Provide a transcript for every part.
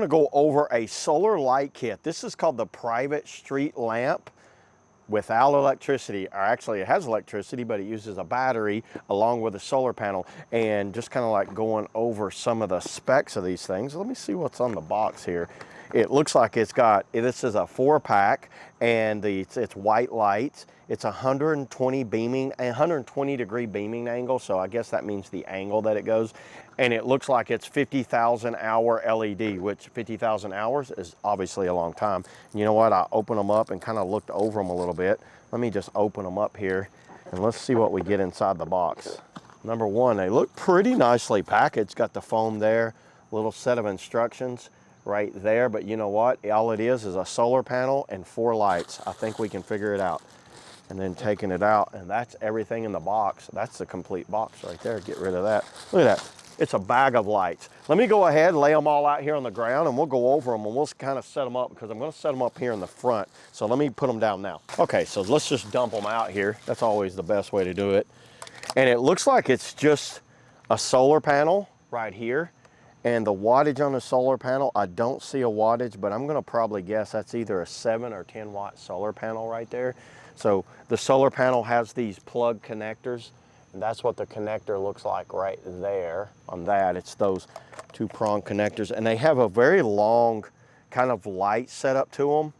gonna go over a solar light kit. This is called the private street lamp without electricity, or actually it has electricity, but it uses a battery along with a solar panel, and just kind of like going over some of the specs of these things. Let me see what's on the box here. It looks like it's got, this is a 4-pack, and it's white lights. It's 120 beaming, 120 degree beaming angle, so I guess that means the angle that it goes. And it looks like it's 50,000 hour LED, which 50,000 hours is obviously a long time. And you know what? I opened them up and kind of looked over them a little bit. Let me just open them up here and let's see what we get inside the box. Number one, they look pretty nicely packaged. Got the foam there, little set of instructions right there. But you know what? All it is a solar panel and 4 lights. I think we can figure it out. And then taking it out, and that's everything in the box. That's the complete box right there. Get rid of that. Look at that. It's a bag of lights. Let me go ahead, lay them all out here on the ground, and we'll go over them, and we'll kind of set them up, because I'm going to set them up here in the front. So let me put them down now. Okay, so let's just dump them out here. That's always the best way to do it. And it looks like it's just a solar panel right here. And the wattage on the solar panel, I don't see a wattage, but I'm going to probably guess that's either a 7 or 10 watt solar panel right there. So the solar panel has these plug connectors, and that's what the connector looks like right there on that. It's those 2-prong connectors, and they have a very long kind of light setup to them,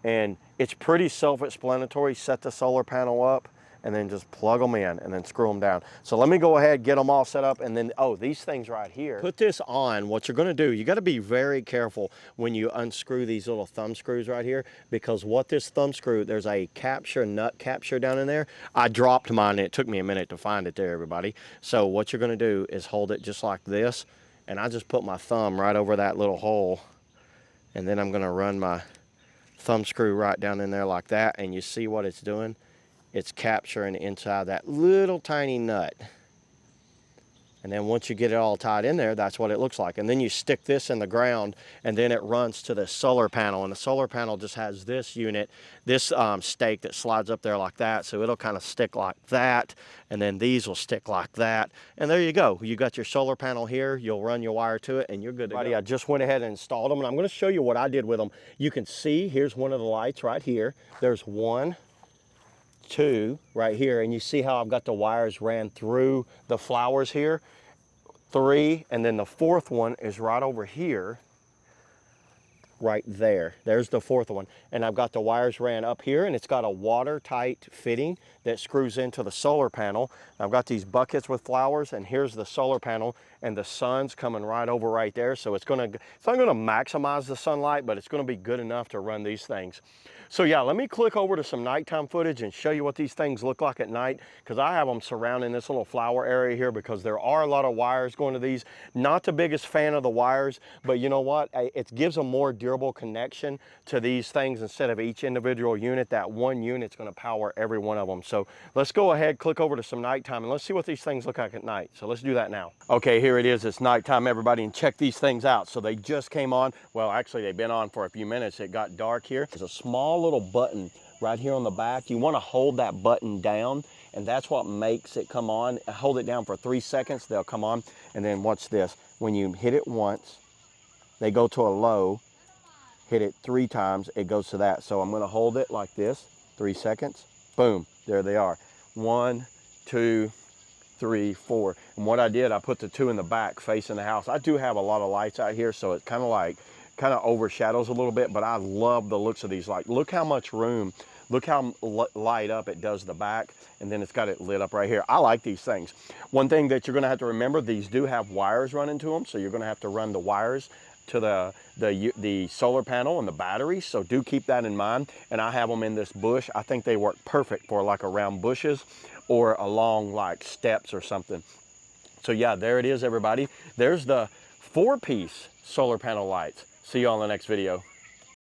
and it's pretty self-explanatory. Set the solar panel up and then just plug them in and then screw them down. So let me go ahead, get them all set up, and then, oh, these things right here. Put this on. What you're gonna do, you gotta be very careful when you unscrew these little thumb screws right here, because what this thumb screw, there's a capture, nut capture down in there. I dropped mine, and it took me a minute to find it there, everybody. So what you're gonna do is hold it just like this, and I just put my thumb right over that little hole, and then I'm gonna run my thumb screw right down in there like that, and you see what it's doing? It's capturing inside that little tiny nut. And then once you get it all tied in there, that's what it looks like. And then you stick this in the ground, and then it runs to the solar panel. And the solar panel just has this unit, this stake that slides up there like that. So it'll kind of stick like that. And then these will stick like that. And there you go. You got your solar panel here. You'll run your wire to it, and you're good to go. I just went ahead and installed them, and I'm going to show you what I did with them. You can see, here's one of the lights right here. There's 1, 2 right here, and you see how I've got the wires ran through the flowers here. 3, and then the 4th one is right over here, right there. There's the 4th one, and I've got the wires ran up here, and it's got a watertight fitting that screws into the solar panel. I've got these buckets with flowers, and here's the solar panel, and the sun's coming right over right there. So it's not gonna maximize the sunlight, but it's gonna be good enough to run these things. So yeah, let me click over to some nighttime footage and show you what these things look like at night, because I have them surrounding this little flower area here, because there are a lot of wires going to these. Not the biggest fan of the wires, but you know what? It gives a more durable connection to these things instead of each individual unit. That one unit's gonna power every one of them. So let's go ahead, click over to some nighttime, and let's see what these things look like at night. So let's do that now. Okay, here it is. It's nighttime, everybody, and check these things out. So they just came on. Well, actually, they've been on for a few minutes. It got dark here. There's a small little button right here on the back. You want to hold that button down, and that's what makes it come on. Hold it down for 3 seconds, they'll come on. And then watch this. When you hit it once, they go to a low. Hit it 3 times, it goes to that. So I'm going to hold it like this, 3 seconds. Boom, there they are. 1, 2, 3, 4. And what I did, I put the 2 in the back facing the house. I do have a lot of lights out here, so it kind of overshadows a little bit, but I love the looks of these lights. Look how much room, look how light up it does the back, and then it's got it lit up right here. I like these things. One thing that you're gonna have to remember, these do have wires running to them, so you're gonna have to run the wires to the solar panel and the battery, so do keep that in mind. And I have them in this bush. I think they work perfect for like around bushes or along like steps or something. So yeah, there it is, everybody. There's the 4-piece solar panel lights. See you on the next video.